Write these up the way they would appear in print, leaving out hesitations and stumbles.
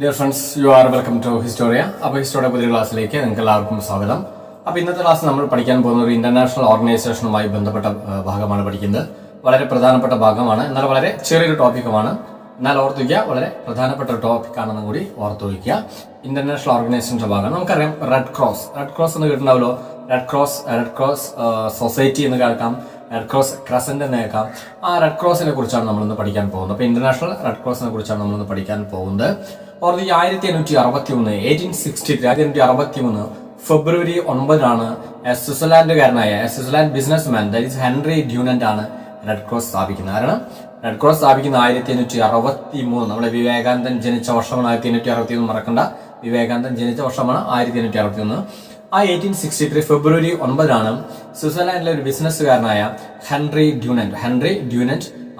Dear friends, you are welcome to Historia. അപ്പോൾ Historia പുതിയ ക്ലാസ്സിലേക്ക് നിങ്ങൾക്ക് എല്ലാവർക്കും സ്വാഗതം. അപ്പോൾ ഇന്നത്തെ ക്ലാസ് നമ്മൾ പഠിക്കാൻ പോകുന്ന ഒരു ഇന്റർനാഷണൽ ഓർഗനൈസേഷനുമായി ബന്ധപ്പെട്ട ഭാഗമാണ് പഠിക്കുന്നത്. വളരെ പ്രധാനപ്പെട്ട ഭാഗമാണ്, എന്നാൽ വളരെ ചെറിയൊരു ടോപ്പിക്കുമാണ്. എന്നാൽ ഓർത്തു വയ്ക്കുക, വളരെ പ്രധാനപ്പെട്ട ഒരു ടോപ്പിക്കാണെന്നും കൂടി ഓർത്തു വയ്ക്കുക. ഇന്റർനാഷണൽ ഓർഗനൈസേഷൻ്റെ ഭാഗമാണ്. നമുക്കറിയാം റെഡ് ക്രോസ് എന്ന് കേട്ടിട്ടുണ്ടാവല്ലോ. റെഡ് ക്രോസ് സൊസൈറ്റി എന്ന് കേൾക്കാം, റെഡ് ക്രോസ് ക്രസന്റ് എന്ന് കേൾക്കാം. ആ റെഡ് ക്രോസിനെ കുറിച്ചാണ് നമ്മളിന്ന് പഠിക്കാൻ പോകുന്നത്. അപ്പോൾ ഇന്റർനാഷണൽ റെഡ് ക്രോസിനെ കുറിച്ചാണ് നമ്മളിന്ന് പഠിക്കാൻ പോകുന്നത്. ഓർത്ത് 1863 February 9 Switzerland businessman that is Henry Dunant ആണ് റെഡ് ക്രോസ് സ്ഥാപിക്കുന്നത്. കാരണം റെഡ് ക്രോസ് സ്ഥാപിക്കുന്ന 1863, നമ്മുടെ വിവേകാനന്ദൻ ജനിച്ച വർഷമാണ് 1861. മറക്കണ്ട, വിവേകാനന്ദൻ ജനിച്ച വർഷമാണ് 1861. ആ 1863 ഫെബ്രുവരി 9 സ്വിറ്റ്സർലാൻഡിലെ ഒരു ബിസിനസ്സുകാരനായ ഹെൻറി ഡ്യൂനന്റ്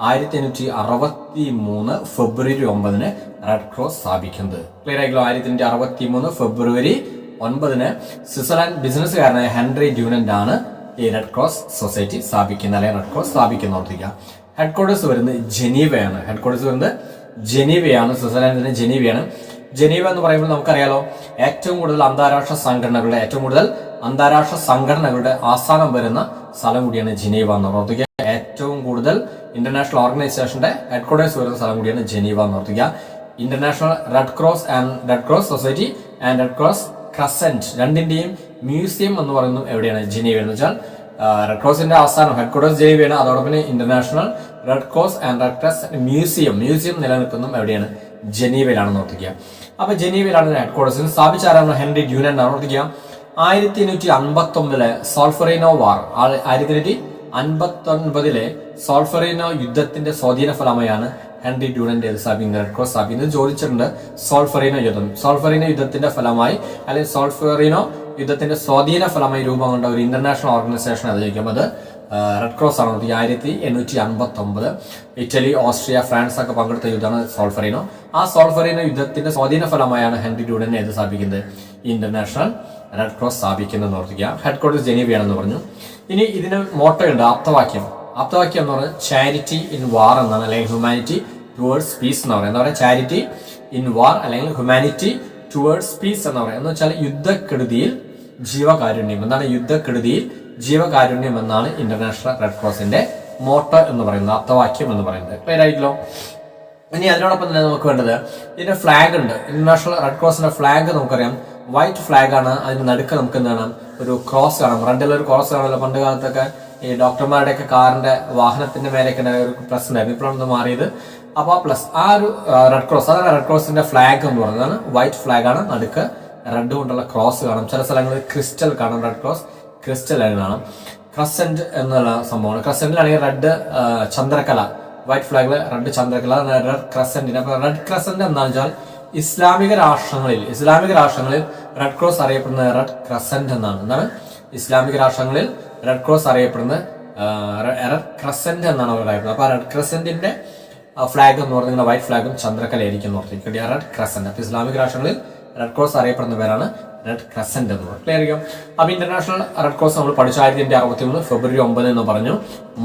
1863 ഫെബ്രുവരി 9 റെഡ് ക്രോസ് സ്ഥാപിക്കുന്നത്. ക്ലിയർ ആയിക്കോ? 1863 ഫെബ്രുവരി 9 സ്വിറ്റ്സർലാൻഡ് ബിസിനസ്സുകാരനായ ഹെൻറി ഡ്യൂനന്റ് ആണ് ഈ റെഡ് ക്രോസ് സൊസൈറ്റി സ്ഥാപിക്കുന്നത്, അല്ലെങ്കിൽ റെഡ് ക്രോസ് സ്ഥാപിക്കുന്ന. ഓർത്തിരിക്കുക, ഹെഡ്ക്വാർട്ടേഴ്സ് വരുന്നത് ജനീവയാണ്. സ്വിറ്റ്സർലാൻഡിന്റെ ജനീവയാണ്. ജനീവ എന്ന് പറയുമ്പോൾ നമുക്കറിയാലോ, ഏറ്റവും കൂടുതൽ അന്താരാഷ്ട്ര സംഘടനകളുടെ ആസ്ഥാനം വരുന്ന സ്ഥലം കൂടിയാണ് ജനീവ എന്ന് ഓർത്തിരിക്കുക. ഏറ്റവും കൂടുതൽ ഇന്റർനാഷണൽ ഓർഗനൈസേഷന്റെ ഹെഡ്ക്വാർട്ടേഴ്സ് വരുന്ന സ്ഥലം കൂടിയാണ് ജനീവ എന്ന് ഓർത്തിരിക്കുക. International red cross society and red cross crescent രണ്ടിന്റെയും മ്യൂസിയം എന്ന് പറയുന്നത് എവിടെയാണ്? ജനീവ. എന്ന് വെച്ചാൽ റെഡ് ക്രോസിന്റെ ആസ്ഥാനം ഹെഡ്ക്വാർട്ടേഴ്സ് ജനീവയാണ്. അതോടൊപ്പം international red cross and red cross museum നിലനിൽക്കുന്നതും എവിടെയാണ്? ജനീവയിലാണെന്ന് ഓർത്തിക്കുക. അപ്പൊ ജനീവയിലാണ് ഹെഡ്ക്വാർട്ടേഴ്സ്. സ്ഥാപിച്ചാരാണ്? ഹെൻറി ഡ്യൂനന്റ് ആണ്. ഓർത്തിക്കുക, 1859 സോൾഫറിനോ വാർ 1859 സോൾഫറിനോ യുദ്ധത്തിന്റെ സ്വാധീന ഫലമായാണ് ഹെൻറി ഡ്യൂനന്റ് സ്ഥാപിക്കുന്നത്, റെഡ് ക്രോസ് സ്ഥാപിക്കുന്നത്. ചോദിച്ചിട്ടുണ്ട് സോൾഫറിനോ യുദ്ധത്തിന്റെ ഫലമായി, അല്ലെങ്കിൽ സോൾഫറിനോ യുദ്ധത്തിന്റെ സ്വാധീന ഫലമായി രൂപം കൊണ്ട ഒരു ഇന്റർനാഷണൽ ഓർഗനൈസേഷൻ അത് ചോദിക്കും. അത് റെഡ് ക്രോസ് ആണ്. 1859 ഇറ്റലി, ഓസ്ട്രിയ, ഫ്രാൻസ് ഒക്കെ പങ്കെടുത്ത യുദ്ധമാണ് സോൾഫറിനോ. ആ സോൾഫറിനോ യുദ്ധത്തിന്റെ സ്വാധീന ഫലമായാണ് ഹെൻറി ഡ്യൂനന്റ് സ്ഥാപിക്കുന്നത്, ഇന്റർനാഷണൽ റെഡ് ക്രോസ് സ്ഥാപിക്കുന്നത്. ഓർത്തിക്കുക, ഹെഡ്ക്വാർട്ടേഴ്സ് ജനീവയാണെന്ന് പറഞ്ഞു. ഇനി ഇതിന് മോട്ടോ ഉണ്ട്, ആപ്തവാക്യം എന്ന് പറയുന്നത് ചാരിറ്റി ഇൻ വാർ എന്നാണ്, അല്ലെങ്കിൽ ഹ്യൂമാനിറ്റി ടുവേർഡ്സ് പീസ് എന്ന് പറയുന്നത്. എന്താ പറയുക? ചാരിറ്റി ഇൻ വാർ അല്ലെങ്കിൽ ഹ്യൂമാനിറ്റി ടുവേർഡ്സ് പീസ് എന്ന് പറയുന്നത്. എന്ന് വെച്ചാൽ യുദ്ധക്കെടുതിയിൽ ജീവകാരുണ്യം. എന്താണ് യുദ്ധക്കെടുതിയിൽ ജീവകാരുണ്യം എന്നാണ് ഇന്റർനാഷണൽ റെഡ് ക്രോസിന്റെ മോട്ടോ എന്ന് പറയുന്നത്, ആപ്തവാക്യം എന്ന് പറയുന്നത്. ക്ലിയർ ആയില്ലോ? ഇനി അതിനോടൊപ്പം തന്നെ നമുക്ക് വേണ്ടത് ഇതിന്റെ ഫ്ലാഗ് ഉണ്ട്. ഇന്റർനാഷണൽ റെഡ് ക്രോസിന്റെ ഫ്ലാഗ് നമുക്കറിയാം, വൈറ്റ് ഫ്ലാഗ് ആണ്. അതിന് നടുക്ക് നമുക്ക് എന്താണ്? ഒരു ക്രോസ് കാണാം. റെഡിലൊരു ക്രോസ് കാണുമല്ലോ. പണ്ട് കാലത്തൊക്കെ ഈ ഡോക്ടർമാരുടെ ഒക്കെ കാറിന്റെ വാഹനത്തിന്റെ മേലേക്ക് ഒരു പ്ലസ് ഉണ്ടായിരുന്നു. ഇപ്പോഴാണ് മാറിയത്. അപ്പൊ ആ പ്ലസ്, ആ ഒരു റെഡ് ക്രോസ്, അതാണ് റെഡ് ക്രോസിന്റെ ഫ്ലാഗ് എന്ന് പറയുന്നത്. വൈറ്റ് ഫ്ലാഗ് ആണ്, നടുക്ക് റെഡ് കൊണ്ടുള്ള ക്രോസ് കാണാം. ചില സ്ഥലങ്ങളിൽ ക്രിസ്റ്റൽ കാണാം, റെഡ് ക്രോസ് ക്രിസ്റ്റൽ കാണാം. ക്രസന്റ് എന്നുള്ള സംഭവമാണ്. ക്രസന്റിലാണെങ്കിൽ റെഡ് ചന്ദ്രകല, വൈറ്റ് ഫ്ലാഗില് റെഡ് ചന്ദ്രകല, റെഡ് ക്രസന്റിന്. അപ്പൊ റെഡ് ക്രസന്റ് എന്താണെന്ന് വെച്ചാൽ ഇസ്ലാമിക രാഷ്ട്രങ്ങളിൽ റെഡ് ക്രോസ് അറിയപ്പെടുന്നത് റെഡ് ക്രസന്റ് എന്നാണ്. എന്താണ്? ഇസ്ലാമിക രാഷ്ട്രങ്ങളിൽ റെഡ് ക്രോസ് അറിയപ്പെടുന്നത് റെഡ് ക്രസന്റ് എന്നാണ് അവർ അറിയപ്പെടുന്നത്. അപ്പൊ റെഡ് ക്രസന്റിന്റെ ഫ്ലാഗ് എന്ന് പറയുന്നത് വൈറ്റ് ഫ്ലാഗും ചന്ദ്രക്കലയായിരിക്കും ഓർത്തിരിക്കുക, റെഡ് ക്രസന്റ്. അപ്പൊ ഇസ്ലാമിക രാഷ്ട്രങ്ങളിൽ റെഡ് ക്രോസ് അറിയപ്പെടുന്ന പേരാണ് റെഡ് ക്രസന്റ് എന്ന് പറയുന്നത്. ക്ലിയർ ആയിരിക്കും? അപ്പൊ ഇന്റർനാഷണൽ റെഡ് ക്രോസ് നമ്മൾ പഠിച്ച 1863 ഫെബ്രുവരി 9 എന്ന് പറഞ്ഞു.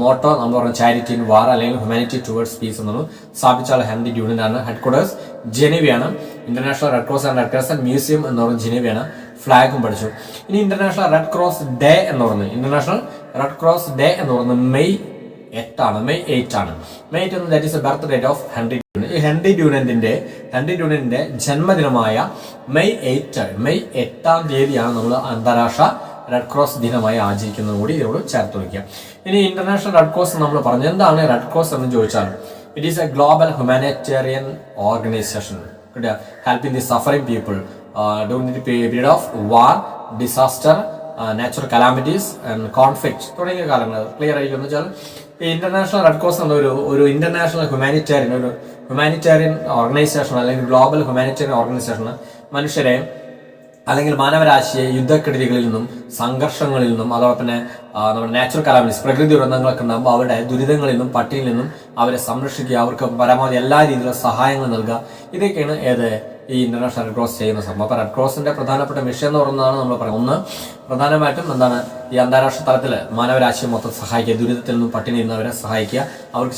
മോട്ടോ നമ്മൾ പറഞ്ഞു ചാരിറ്റി ഇൻ വാർ അല്ലെങ്കിൽ ഹ്യൂമാനിറ്റി ടുവേർഡ്സ് പീസ് എന്നു. സ്ഥാപിച്ചാൽ ഹെൻറി ഡ്യൂനന്റ് ആണ്. ഹെഡ്ക്വാർട്ടേഴ്സ് ജനീവയാണ്. International red cross and red crescent museum എന്ന് പറയുന്നത് ജനീവയാണ്. ഫ്ലാഗും പഠിച്ചു. ഇനി ഇന്റർനാഷണൽ റെഡ് ക്രോസ് ഡേ എന്ന് പറയുന്നത് മെയ് 8 ആണ്. May 8 that is birth date of Henry ഡ്യൂനന്റ്. ഈ ഹെൻറി ഡ്യൂനന്റിന്റെ ജന്മദിനമായ മെയ് 8 തീയതിയാണ് നമ്മൾ അന്താരാഷ്ട്ര റെഡ് ക്രോസ് ദിനമായി ആചരിക്കുന്നത് കൂടി ഇതിനോട് ചേർത്ത് വയ്ക്കുക. ഇനി ഇന്റർനാഷണൽ റെഡ് ക്രോസ് നമ്മൾ പറഞ്ഞു. എന്താണ് റെഡ് ക്രോസ് എന്ന് ചോദിച്ചാൽ, it is A global humanitarian organisation helping the suffering people during the period of war, disaster, natural calamities and conflict തുടങ്ങിയ കാലങ്ങൾ. ക്ലിയർ ആയിരിക്കും? എന്ന് വെച്ചാൽ ഈ ഇന്റർനാഷണൽ റെഡ് ക്രോസ് എന്ന ഒരു ഇന്റർനാഷണൽ ഹ്യൂമാനിറ്റേറിയൻ ഓർഗനൈസേഷൻ അല്ലെങ്കിൽ ഗ്ലോബൽ ഹ്യൂമാനിറ്റേറിയൻ ഓർഗനൈസേഷൻ മനുഷ്യരെ അല്ലെങ്കിൽ മാനവരാശിയെ യുദ്ധക്കെടുതികളിൽ നിന്നും സംഘർഷങ്ങളിൽ നിന്നും അതോടൊപ്പം തന്നെ നമ്മുടെ നാച്ചുറൽ കലാമിറ്റീസ് പ്രകൃതി ദുരന്തങ്ങളൊക്കെ ഉണ്ടാകുമ്പോൾ അവരുടെ ദുരിതങ്ങളിൽ നിന്നും പട്ടിണിയിൽ നിന്നും അവരെ സംരക്ഷിക്കുക, അവർക്ക് പരമാവധി എല്ലാ രീതിയിലുള്ള സഹായങ്ങൾ നൽകുക. ഇതൊക്കെയാണ് ഈ ഇന്റർനാഷണൽ റെഡ് ക്രോസ് ചെയ്യുന്ന സംഭവം. അപ്പോൾ റെഡ് ക്രോസിന്റെ പ്രധാനപ്പെട്ട മിഷൻ എന്ന് പറയുന്നതാണ് നമ്മൾ പറയുന്നത്. ഒന്ന്, പ്രധാനമായിട്ടും എന്താണ്, ഈ അന്താരാഷ്ട്ര തലത്തിൽ മാനവരാശിയെ മൊത്തം സഹായിക്കുക, ദുരിതത്തിൽ നിന്നും പട്ടിണി നിന്നവരെ സഹായിക്കുക, അവർക്ക്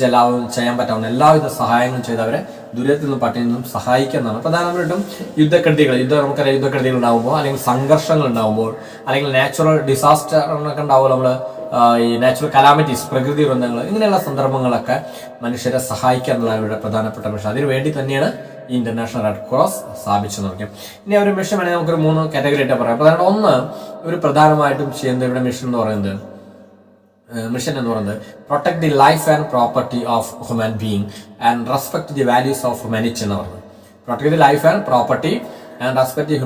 ചെയ്യാൻ പറ്റാവുന്ന എല്ലാവിധ സഹായങ്ങളും ചെയ്ത് അവരെ ദുരിതത്തിൽ നിന്നും പട്ടിണി നിന്നും സഹായിക്കുക എന്നാണ്. പ്രധാനമായിട്ടും നമുക്കറിയാം യുദ്ധക്കെടുതികൾ ഉണ്ടാകുമ്പോൾ, അല്ലെങ്കിൽ സംഘർഷങ്ങൾ ഉണ്ടാകുമ്പോൾ, അല്ലെങ്കിൽ നാച്ചുറൽ ഡിസാസ്റ്റർ എന്നൊക്കെ ഉണ്ടാവുമ്പോൾ നമ്മൾ ഈ നാച്ചുറൽ കലാമിറ്റീസ്, പ്രകൃതി ദുരന്തങ്ങൾ, ഇങ്ങനെയുള്ള സന്ദർഭങ്ങളൊക്കെ മനുഷ്യരെ സഹായിക്കുക എന്നുള്ളതാണ് ഇവിടെ പ്രധാനപ്പെട്ട മിഷൻ. അതിനു വേണ്ടി തന്നെയാണ് ഈ ഇന്റർനാഷണൽ റെഡ് ക്രോസ് സ്ഥാപിച്ചു നോക്കിയാൽ. ഇനി ഒരു മിഷൻ വേണമെങ്കിൽ നമുക്കൊരു 3 കാറ്റഗറി ആയിട്ട് പറയാം. പ്രധാന ഒന്ന്, ഒരു പ്രധാനമായിട്ടും ചെയ്യുന്നത് ഇവിടെ മിഷൻ എന്ന് പറയുന്നത് protect the life and property of human being and respect the values of humanity എന്ന് പറയുന്നത്. Protect the life and property and respect the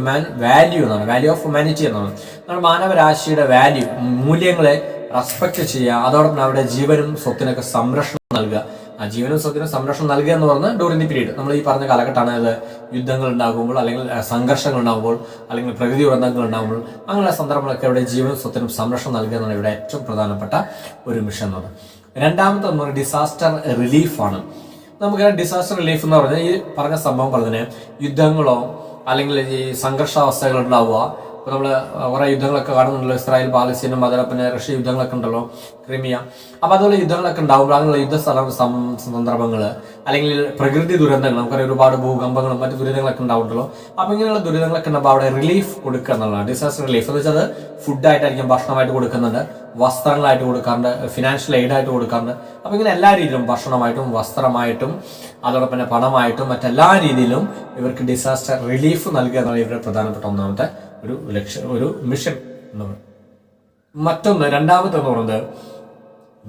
value എന്നാണ്, വാല്യൂ ഓഫ് ഹ്യൂമാനിറ്റി എന്നാണ്. നമ്മുടെ മാനവരാശിയുടെ വാല്യൂ, മൂല്യങ്ങളെ റെസ്പെക്ട് ചെയ്യുക, അതോടൊപ്പം അവരുടെ ജീവനും സ്വത്തിനൊക്കെ സംരക്ഷണം നൽകുക. ആ ജീവനും സ്വത്തിനും സംരക്ഷണം നൽകുക എന്ന് പറഞ്ഞാൽ ഡ്യൂറിംഗ് ദി പീരീഡ്, നമ്മൾ ഈ പറഞ്ഞ കാലഘട്ടമാണ്. അത് യുദ്ധങ്ങൾ ഉണ്ടാകുമ്പോൾ, അല്ലെങ്കിൽ സംഘർഷങ്ങൾ ഉണ്ടാകുമ്പോൾ, അല്ലെങ്കിൽ പ്രകൃതി ദുരന്തങ്ങൾ ഉണ്ടാകുമ്പോൾ, അങ്ങനെയുള്ള സന്ദർഭങ്ങളൊക്കെ ഇവിടെ ജീവനും സ്വത്തിനും സംരക്ഷണം നൽകുക എന്നാണ് ഇവിടെ ഏറ്റവും പ്രധാനപ്പെട്ട ഒരു മിഷൻ എന്ന് പറയുന്നത്. രണ്ടാമത്തെ എന്ന് പറയുന്നത് ഡിസാസ്റ്റർ റിലീഫാണ്. നമുക്കറിയാം ഡിസാസ്റ്റർ റിലീഫ് എന്ന് പറഞ്ഞാൽ ഈ പറഞ്ഞ സംഭവം പറഞ്ഞതിന് യുദ്ധങ്ങളോ അല്ലെങ്കിൽ ഈ സംഘർഷാവസ്ഥകൾ ഉണ്ടാവുക. ഇപ്പോൾ നമ്മൾ കുറേ യുദ്ധങ്ങളൊക്കെ കാണുന്നുണ്ടല്ലോ, ഇസ്രായേൽ പാലസ്തീനും, അതുപോലെ പിന്നെ റഷ്യ യുദ്ധങ്ങളൊക്കെ ഉണ്ടല്ലോ, ക്രിമിയ. അപ്പോൾ അതുപോലെ യുദ്ധങ്ങളൊക്കെ ഉണ്ടാകുമ്പോൾ അങ്ങനെയുള്ള സന്ദർഭങ്ങൾ, അല്ലെങ്കിൽ പ്രകൃതി ദുരന്തങ്ങൾ, നമുക്കറിയാം ഒരുപാട് ഭൂകമ്പങ്ങളും മറ്റു ദുരിതങ്ങളൊക്കെ ഉണ്ടാവുണ്ടല്ലോ. അപ്പോൾ ഇങ്ങനെയുള്ള ദുരിതങ്ങളൊക്കെ ഉണ്ടാകുമ്പോൾ അവിടെ റിലീഫ് കൊടുക്കുക എന്നുള്ളതാണ് ഡിസാസ്റ്റർ റിലീഫ്. എന്ന് വെച്ചാൽ അത് ഫുഡായിട്ടായിരിക്കും, ഭക്ഷണമായിട്ട് കൊടുക്കുന്നുണ്ട്, വസ്ത്രങ്ങളായിട്ട് കൊടുക്കാറുണ്ട്, ഫിനാൻഷ്യൽ എയ്ഡായിട്ട് കൊടുക്കാറുണ്ട്. അപ്പോൾ ഇങ്ങനെ എല്ലാ രീതിയിലും, ഭക്ഷണമായിട്ടും വസ്ത്രമായിട്ടും അതോടൊപ്പം തന്നെ പണമായിട്ടും മറ്റെല്ലാ രീതിയിലും ഇവർക്ക് ഡിസാസ്റ്റർ റിലീഫ് നൽകുക എന്നുള്ള ഇവരുടെ പ്രധാനപ്പെട്ട ഒന്നാമത്തെ ഒരു മിഷൻ എന്ന് പറയുന്നത്. മറ്റൊന്ന്, രണ്ടാമത്തെ എന്ന് പറയുന്നത്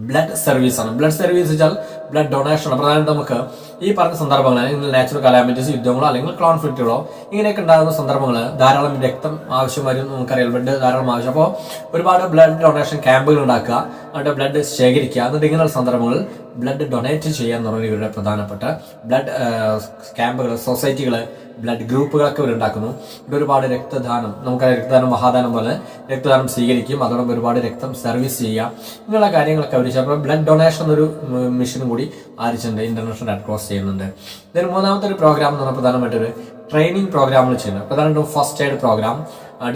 ബ്ലഡ് സർവീസ് ആണ്. ബ്ലഡ് സർവീസ് വെച്ചാൽ ബ്ലഡ് ഡൊണേഷൻ ആണ്. പ്രധാനമായിട്ട് നമുക്ക് ഈ പറഞ്ഞ സന്ദർഭങ്ങൾ, നാച്ചുറൽ കലാമിറ്റീസ്, യുദ്ധങ്ങളോ അല്ലെങ്കിൽ കോൺഫ്ലിക്റ്റുകളോ ഇങ്ങനെയൊക്കെ ഉണ്ടാകുന്ന സന്ദർഭങ്ങൾ ധാരാളം രക്തം ആവശ്യം വരും. നമുക്കറിയാം ബ്ലഡ് ധാരാളം ആവശ്യം. അപ്പോൾ ഒരുപാട് ബ്ലഡ് ഡൊണേഷൻ ക്യാമ്പുകൾ ഉണ്ടാക്കുക, അവരുടെ ബ്ലഡ് ശേഖരിക്കുക, എന്നിട്ട് ഇങ്ങനെയുള്ള സന്ദർഭങ്ങളിൽ ബ്ലഡ് ഡൊണേറ്റ് ചെയ്യുക എന്ന് പറയുന്നത് ഇവരുടെ പ്രധാനപ്പെട്ട ബ്ലഡ് ക്യാമ്പുകൾ, സൊസൈറ്റികൾ, ബ്ലഡ് ഗ്രൂപ്പുകളൊക്കെ ഇവരുണ്ടാക്കുന്നു. ഇവിടെ ഒരുപാട് രക്തദാനം, നമുക്കറിയാം രക്തദാനം മഹാദാനം പോലെ രക്തദാനം സ്വീകരിക്കും, അതോടൊപ്പം ഒരുപാട് രക്തം സർവീസ് ചെയ്യുക, ഇങ്ങനെയുള്ള കാര്യങ്ങളൊക്കെ അവർ ചെയ്യുക. അപ്പോൾ ബ്ലഡ് ഡൊണേഷൻ എന്നൊരു മിഷനും കൂടി ആരിച്ചുണ്ട്, ഇന്റർനാഷണൽ റെഡ് ക്രോസ് ചെയ്യുന്നുണ്ട്. ഇതിന് മൂന്നാമത്തെ ഒരു പ്രോഗ്രാം എന്ന് പറഞ്ഞാൽ പ്രധാനമായിട്ടൊരു ട്രെയിനിങ് പ്രോഗ്രാമുകൾ ചെയ്യുന്നത്. പ്രധാനമായിട്ടും first aid program,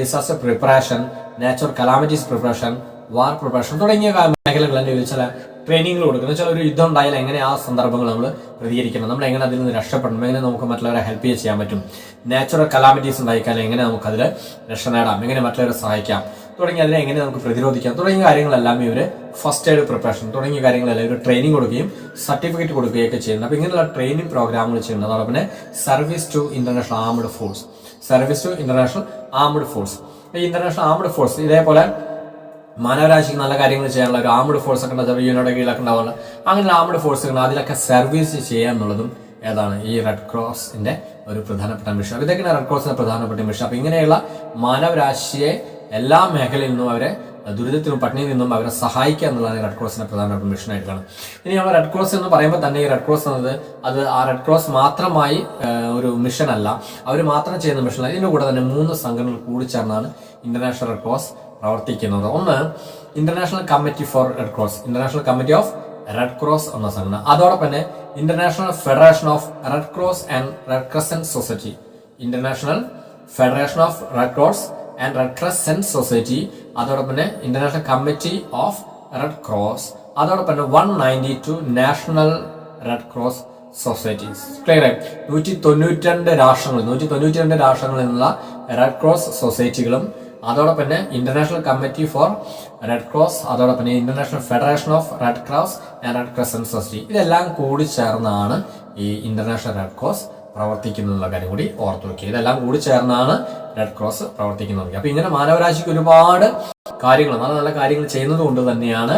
disaster preparation, natural calamities preparation, war preparation തുടങ്ങിയ മേഖലകളിൽ ചില ട്രെയിനിങ്ങൾ കൊടുക്കുന്നത്. വെച്ചാൽ ഒരു യുദ്ധം ഉണ്ടായാൽ എങ്ങനെ ആ സന്ദർഭങ്ങൾ നമ്മൾ പ്രതികരിക്കണം, നമ്മൾ എങ്ങനെ അതിൽ നിന്ന് രക്ഷപ്പെടണം, എങ്ങനെ നമുക്ക് മറ്റുള്ളവരെ ഹെൽപ്പ് ചെയ്യാൻ പറ്റും, നാച്ചുറൽ കലാമിറ്റീസ് ഉണ്ടായിക്കാൻ എങ്ങനെ നമുക്ക് അതിൽ രക്ഷ നേടാം, എങ്ങനെ മറ്റുള്ളവരെ സഹായിക്കാം തുടങ്ങി അതിനെ എങ്ങനെ നമുക്ക് പ്രതിരോധിക്കാം തുടങ്ങിയ കാര്യങ്ങളെല്ലാം ഇവർ ഫസ്റ്റ് എയ്ഡ് പ്രിപ്പറേഷൻ തുടങ്ങിയ കാര്യങ്ങളെല്ലാം ഇവർ ട്രെയിനിങ് കൊടുക്കുകയും സർട്ടിഫിക്കറ്റ് കൊടുക്കുകയൊക്കെ ചെയ്യുന്നത്. അപ്പോൾ ഇങ്ങനെയുള്ള ട്രെയിനിങ് പ്രോഗ്രാമുകൾ ചെയ്യുന്നത്. അതോടൊപ്പം തന്നെ service to international armed force, service to international armed force. ഈ ഇന്റർനാഷണൽ ആംഡ് ഫോഴ്സ് ഇതേപോലെ മാനവരാശിക്ക് നല്ല കാര്യങ്ങൾ ചെയ്യാനുള്ള ഒരു ആംഡ് ഫോഴ്സ് ഒക്കെ ഉണ്ടാവും, യുനോയുടെ കീഴിലൊക്കെ ഉണ്ടാവുക. അങ്ങനെ ആംഡ് ഫോഴ്സുകൾ അതിലൊക്കെ സർവീസ് ചെയ്യുക എന്നുള്ളതും ഏതാണ് ഈ റെഡ് ക്രോസിന്റെ ഒരു പ്രധാനപ്പെട്ട മിഷൻ. അപ്പോൾ ഇതൊക്കെയാണ് റെഡ് ക്രോസിന്റെ പ്രധാനപ്പെട്ട മിഷൻ. അപ്പോൾ ഇങ്ങനെയുള്ള മാനവരാശിയെ എല്ലാ മേഖലയിൽ നിന്നും അവരെ ദുരിതത്തിനും പട്ടിണിയിൽ നിന്നും അവരെ സഹായിക്കുക എന്നുള്ളതാണ് റെഡ് ക്രോസിന്റെ പ്രധാനപ്പെട്ട മിഷനായിട്ട് കാണും. ഇനി നമ്മൾ റെഡ് ക്രോസ് എന്ന് പറയുമ്പോൾ തന്നെ ഈ റെഡ് ക്രോസ് എന്നത് അത് ആ റെഡ് ക്രോസ് മാത്രമായി ഒരു മിഷൻ അല്ല, അവർ മാത്രം ചെയ്യുന്ന മിഷനല്ല. ഇതിന്റെ കൂടെ തന്നെ 3 സംഘടനകൾ കൂടിച്ചേർന്നാണ് ഇന്റർനാഷണൽ റെഡ് ക്രോസ് പ്രവർത്തിക്കുന്നത്. ഒന്ന്, international committee for red cross, international committee of red cross എന്ന സംഘടന. അതോടൊപ്പം തന്നെ international federation of red cross and red crescent society, international federation of red cross and red crescent society, അതോടൊപ്പം തന്നെ international committee of red cross, അതോടൊപ്പം തന്നെ 192 national red cross societies. Clear ആയി 192 രാഷ്ട്രങ്ങളിൽ നിന്നുള്ള റെഡ് ക്രോസ് സൊസൈറ്റികളും, അതോടൊപ്പം തന്നെ international committee for red cross, അതോടൊപ്പം തന്നെ international federation of red cross and red crescent society, ഇതെല്ലാം കൂടി ചേർന്നാണ് ഈ ഇന്റർനാഷണൽ റെഡ് ക്രോസ് പ്രവർത്തിക്കുന്ന കാര്യം കൂടി ഓർത്തു വെക്കുക. ഇതെല്ലാം കൂടി ചേർന്നാണ് റെഡ് ക്രോസ് പ്രവർത്തിക്കുന്നത്. അപ്പൊ ഇങ്ങനെ മാനവരാശിക്ക് ഒരുപാട് കാര്യങ്ങൾ, നല്ല നല്ല കാര്യങ്ങൾ ചെയ്യുന്നത് കൊണ്ട് തന്നെയാണ്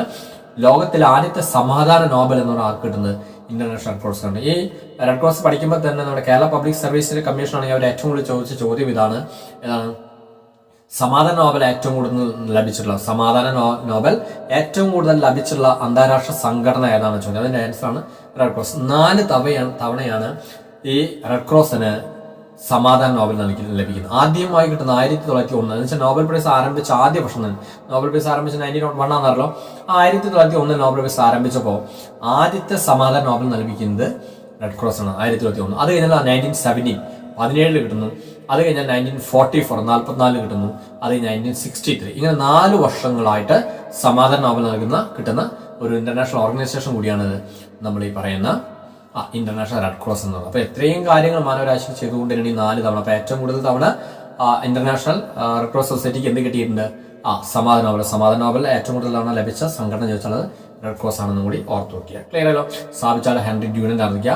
ലോകത്തിലെ ആദ്യത്തെ സമാധാന നോബൽ എന്നൊരു ആർക്ക് കിട്ടുന്നത് ഇന്റർനാഷണൽ റെഡ് ക്രോസ് ആണ്. ഈ റെഡ് ക്രോസ് പഠിക്കുമ്പോൾ തന്നെ നമ്മുടെ കേരള പബ്ലിക് സർവീസിന്റെ കമ്മീഷൻ ആണെങ്കിൽ അവർ ഏറ്റവും കൂടുതൽ ചോദിച്ച ചോദ്യം ഏതാണ് സമാധാന നോബൽ ഏറ്റവും കൂടുതൽ ലഭിച്ചിട്ടുള്ള അന്താരാഷ്ട്ര സംഘടന ഏതാണെന്ന് ചോദിച്ചത്. അതിന്റെ ആൻസർ ആണ് റെഡ് ക്രോസ്. 4 തവണയാണ് ഈ റെഡ് ക്രോസിന് സമാധാന നോബൽ ലഭിക്കുന്നത്. ആദ്യമായി കിട്ടുന്ന 1901, എന്ന് വെച്ചാൽ നോബൽ പ്രൈസ് ആരംഭിച്ച ആദ്യ വർഷം തന്നെ, നോബൽ പ്രൈസ് ആരംഭിച്ച 1901 ആണല്ലോ. 1901 നോബൽ പ്രൈസ് ആരംഭിച്ചപ്പോൾ ആദ്യത്തെ സമാധാന നോബൽ ലഭിക്കുന്നത് റെഡ് ക്രോസ് ആണ്, 1901. അത് കഴിഞ്ഞാൽ 1917 17 കിട്ടുന്നു. അത് കഴിഞ്ഞാൽ 1944 44 കിട്ടുന്നു. അത് കഴിഞ്ഞാൽ 1963. ഇങ്ങനെ 4 വർഷങ്ങളായിട്ട് സമാധാന നോബൽ കിട്ടുന്ന ഒരു ഇന്റർനാഷണൽ ഓർഗനൈസേഷൻ കൂടിയാണിത് നമ്മൾ ഈ പറയുന്ന ഇന്റർനാഷണൽ റെഡ് ക്രോസ് എന്നത്. അപ്പൊ എത്രയും കാര്യങ്ങൾ മാനവരാശി ചെയ്തുകൊണ്ടിരുന്ന ഈ 4 തവണ, അപ്പൊ ഏറ്റവും കൂടുതൽ തവണ ഇന്റർനാഷണൽ റെഡ് ക്രോസ് സൊസൈറ്റിക്ക് എന്ത് കിട്ടിയിട്ടുണ്ട്? സമാധാന നോബൽ. സമാധാന നോബൽ ഏറ്റവും കൂടുതൽ തവണ ലഭിച്ച സംഘടന ചോദിച്ചാൽ റെഡ് ക്രോസ് ആണെന്നും കൂടി ഓർത്ത് നോക്കിയാൽ ക്ലിയർ ആയല്ലോ. സ്ഥാപിച്ചാൽ ഹെൻറി ഡ്യൂനന്റ് അറിയിക്കുക.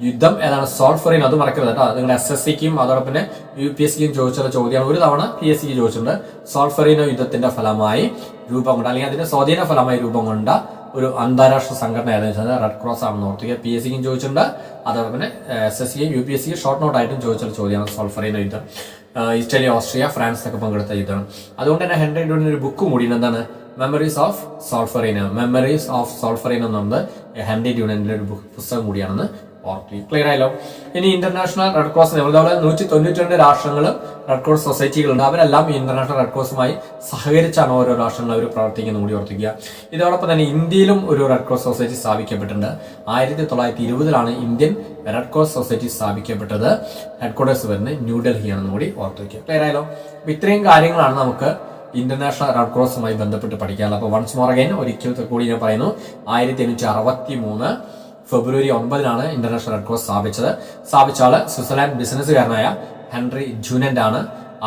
യുദ്ധം ഏതാണ്? സോൾഫറിൻ. അത് മറക്കരുത് കേട്ടോ. നിങ്ങളുടെ SSCക്കും അതോടൊപ്പം തന്നെ UPSCക്കും ചോദിച്ചുള്ള ചോദ്യമാണ്. ഒരു തവണ PSCക്ക് ചോദിച്ചിട്ടുണ്ട്. സോൾഫറിനോ യുദ്ധത്തിന്റെ ഫലമായി രൂപം കൊണ്ട അല്ലെങ്കിൽ അതിന്റെ സ്വാധീന ഫലമായി രൂപം കൊണ്ട ഒരു അന്താരാഷ്ട്ര സംഘടന ഏതെന്ന് വെച്ചാൽ റെഡ് ക്രോസ് ആണെന്ന് ഓർത്തുക. PSCക്കും ചോദിച്ചിട്ടുണ്ട്. അതോടൊപ്പം തന്നെ SSCയും UPSCയും ഷോർട്ട് നോട്ട് ആയിട്ടും ചോദിച്ചുള്ള ചോദ്യമാണ് സോൾഫറിനോ യുദ്ധം. ഇറ്റലി, ഓസ്ട്രിയ, ഫ്രാൻസ് ഒക്കെ പങ്കെടുത്ത യുദ്ധമാണ്. അതുകൊണ്ട് തന്നെ ഹെൻറി ഡ്യൂനന്റ് ഒരു ബുക്ക് കൂടി എന്താണ്? Memories of Solferino. Memories of Solferino എന്നുള്ളത് ഹെൻറി ഡ്യൂനന്റിന്റെ ഒരു പുസ്തകം കൂടിയാണെന്ന് ക്ലിയർ ആയല്ലോ. ഇനി ഇന്റർനാഷണൽ റെഡ് ക്രോസ് 192 രാഷ്ട്രങ്ങളും റെഡ് ക്രോസ് സൊസൈറ്റികളുണ്ട്. അവരെല്ലാം ഈ ഇന്റർനാഷണൽ റെഡ് ക്രോസുമായി സഹകരിച്ചാണ് ഓരോ രാഷ്ട്രങ്ങളും അവർ പ്രവർത്തിക്കുന്നത് കൂടി ഓർത്തിക്കുക. ഇതോടൊപ്പം തന്നെ ഇന്ത്യയിലും ഒരു റെഡ് ക്രോസ് സൊസൈറ്റി സ്ഥാപിക്കപ്പെട്ടിട്ടുണ്ട്. 1920 ഇന്ത്യൻ റെഡ് ക്രോസ് സൊസൈറ്റി സ്ഥാപിക്കപ്പെട്ടത്. ഹെഡ്ക്വാർട്ടേഴ്സ് വരുന്നത് ന്യൂഡൽഹിയാണെന്ന് കൂടി ഓർത്ത് വയ്ക്കുക. ക്ലിയർ ആയല്ലോ. അപ്പൊ ഇത്രയും കാര്യങ്ങളാണ് നമുക്ക് ഇന്റർനാഷണൽ റെഡ് ക്രോസുമായി ബന്ധപ്പെട്ട് പഠിക്കാനുള്ളത്. അപ്പൊ വൺസ് മോർ അഗൈൻ ഒരിക്കൽ കൂടി ഞാൻ പറയുന്നു, 1863 ഫെബ്രുവരി 9 ഇന്റർനാഷണൽ റെഡ് ക്രോസ് സ്ഥാപിച്ചാൽ സ്വിറ്റ്സർലാൻഡ് ബിസിനസ്സുകാരനായ ഹെൻറി ഡ്യൂനന്റ് ആണ്.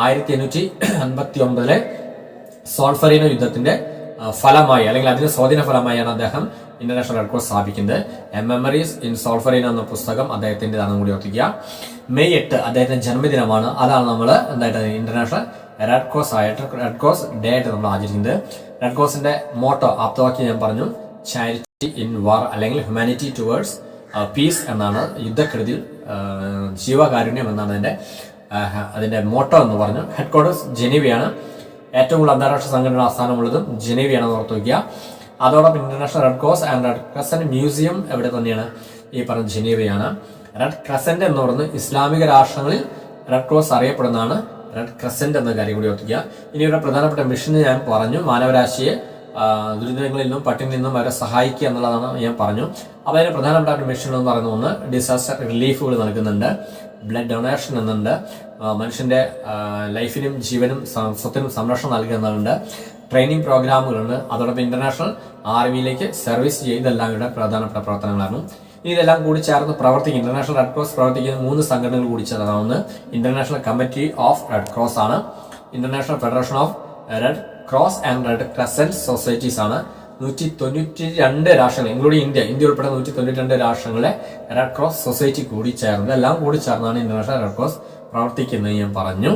1859 സോൾഫറിനോ യുദ്ധത്തിന്റെ ഫലമായി അല്ലെങ്കിൽ അതിന്റെ സ്വാധീന ഫലമായാണ് അദ്ദേഹം ഇന്റർനാഷണൽ റെഡ് ക്രോസ് സ്ഥാപിക്കുന്നത്. മെമ്മറീസ് ഇൻ സോൾഫറിനോ എന്ന പുസ്തകം അദ്ദേഹത്തിൻ്റെതാണെന്ന് കൂടി ഓർത്തിക്കുക. മെയ് 8 അദ്ദേഹത്തിന്റെ ജന്മദിനമാണ്. അതാണ് നമ്മൾ എന്തായിട്ട് ഇന്റർനാഷണൽ റെഡ് ക്രോസ് ഡേ ആയിട്ട് നമ്മൾ ആചരിക്കുന്നത്. റെഡ് ക്രോസിന്റെ മോട്ടോ ആപ്തവാക്യം ഞാൻ പറഞ്ഞു, ചാരിറ്റി ഇൻ വാർ അല്ലെങ്കിൽ ഹ്യൂമാനിറ്റി ടുവേർഡ്സ് പീസ് എന്നാണ്. യുദ്ധക്കെടുതിയിൽ ജീവകാരുണ്യം എന്നാണ് അതിന്റെ മോട്ടോ എന്ന് പറഞ്ഞു. ഹെഡ്ക്വാർട്ടേഴ്സ് ജനീവയാണ്. ഏറ്റവും കൂടുതൽ അന്താരാഷ്ട്ര സംഘടന ആസ്ഥാനമുള്ളതും ജനീവയാണെന്ന് ഓർത്ത് വയ്ക്കുക. അതോടൊപ്പം international red cross and red crescent museum എവിടെ തന്നെയാണ്? ഈ പറഞ്ഞ ജനീവയാണ്. റെഡ് ക്രസന്റ് എന്ന് പറയുന്നത് ഇസ്ലാമിക രാഷ്ട്രങ്ങളിൽ റെഡ് ക്രോസ് അറിയപ്പെടുന്നതാണ് റെഡ് ക്രസന്റ് എന്ന കാര്യം കൂടി ഓർത്തിക്കുക. ഇനി ഇവിടെ പ്രധാനപ്പെട്ട മിഷൻ ഞാൻ പറഞ്ഞു, മാനവരാശിയെ ദുരിതങ്ങളിൽ നിന്നും പട്ടിണിയിൽ നിന്നും അവരെ സഹായിക്കുക എന്നുള്ളതാണ് ഞാൻ പറഞ്ഞു. അപ്പോൾ അതിന് പ്രധാനപ്പെട്ട മിഷൻ എന്ന് പറയുന്ന ഒന്ന് ഡിസാസ്റ്റർ റിലീഫുകൾ നൽകുന്നുണ്ട്, ബ്ലഡ് ഡൊണേഷൻ എന്നുണ്ട്, മനുഷ്യന്റെ ലൈഫിനും ജീവനും സ്വത്തിനും സംരക്ഷണം നൽകുക എന്നുണ്ട്, ട്രെയിനിങ് പ്രോഗ്രാമുകളുണ്ട്, അതോടൊപ്പം ഇന്റർനാഷണൽ ആർമിയിലേക്ക് സർവീസ് ചെയ്തെല്ലാം ഇവിടെ പ്രധാനപ്പെട്ട പ്രവർത്തനങ്ങളാണ്. ഇതെല്ലാം കൂടി ചേർന്ന് പ്രവർത്തിക്കും. ഇന്റർനാഷണൽ റെഡ് ക്രോസ് പ്രവർത്തിക്കുന്ന 3 സംഘടനകൾ കൂടി ചേർന്നാണ്. ഒന്ന് international committee of red cross ആണ്, international federation of red cross and red crescent societies ആണ്. 192 രാഷ്ട്രങ്ങൾ ഇൻക്ലൂഡിംഗ് ഇന്ത്യ ഉൾപ്പെടെ 192 രാഷ്ട്രങ്ങളെ റെഡ് ക്രോസ് സൊസൈറ്റി കൂടി ചേർന്ന് എല്ലാം കൂടി ചേർന്നാണ് ഇന്റർനാഷണൽ റെഡ് ക്രോസ് പ്രവർത്തിക്കുന്നത് ഞാൻ പറഞ്ഞു.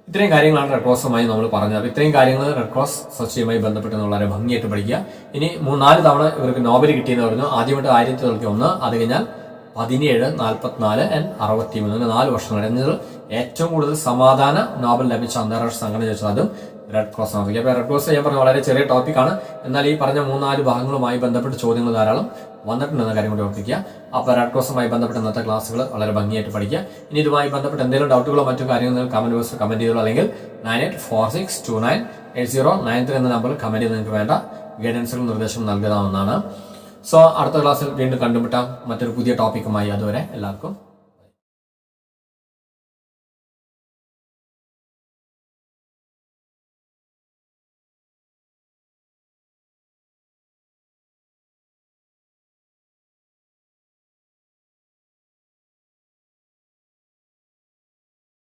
ഇത്രയും കാര്യങ്ങളാണ് റെഡ് ക്രോസുമായി നമ്മൾ പറഞ്ഞത്. അപ്പോൾ ഇത്രയും കാര്യങ്ങൾ റെഡ് ക്രോസ് സൊസൈറ്റിയുമായി ബന്ധപ്പെട്ട് വളരെ ഭംഗിയായിട്ട് പഠിക്കുക. ഇനി 4 തവണ ഇവർക്ക് നോബൽ കിട്ടിയെന്ന് പറഞ്ഞു. ആദ്യമായിട്ട് 1901, അത് കഴിഞ്ഞാൽ 17, 44 and 63 4 വർഷങ്ങൾ. എന്നത് ഏറ്റവും കൂടുതൽ സമാധാന നോബൽ ലഭിച്ച അന്താരാഷ്ട്ര സംഘടന ചോദിച്ചാൽ അതും റെഡ് ക്രോസ് ആണ്. അപ്പോൾ റെഡ് ക്രോസ് ഞാൻ പറഞ്ഞ വളരെ ചെറിയ ടോപ്പിക്കാണ്, എന്നാൽ ഈ പറഞ്ഞ 3-4 ഭാഗങ്ങളുമായി ബന്ധപ്പെട്ട് ചോദ്യങ്ങൾ ധാരാളം വന്നിട്ടുണ്ടെന്ന കാര്യം കൂടി ഓർത്തിക്കുക. അപ്പോൾ റെഡ് ക്രോസുമായി ബന്ധപ്പെട്ട ഇന്നത്തെ ക്ലാസ്സുകൾ വളരെ ഭംഗിയായിട്ട് പഠിക്കുക. ഇനി ഇതുമായി ബന്ധപ്പെട്ട് എന്തെങ്കിലും ഡൗട്ടുകളോ മറ്റു കാര്യങ്ങളോ കമന്റ് ബോക്സിൽ കമന്റ് ചെയ്തോളൂ, അല്ലെങ്കിൽ 9846298093 എന്ന നമ്പറിൽ കമന്റ് ചെയ്ത് നിങ്ങൾക്ക് വേണ്ട ഗൈഡൻസുകളും നിർദ്ദേശവും നൽകാവുന്നതാണ്. സോ അടുത്ത ക്ലാസ്സിൽ വീണ്ടും കണ്ടുമുട്ടാം മറ്റൊരു പുതിയ ടോപ്പിക്കുമായി. അതുവരെ എല്ലാവർക്കും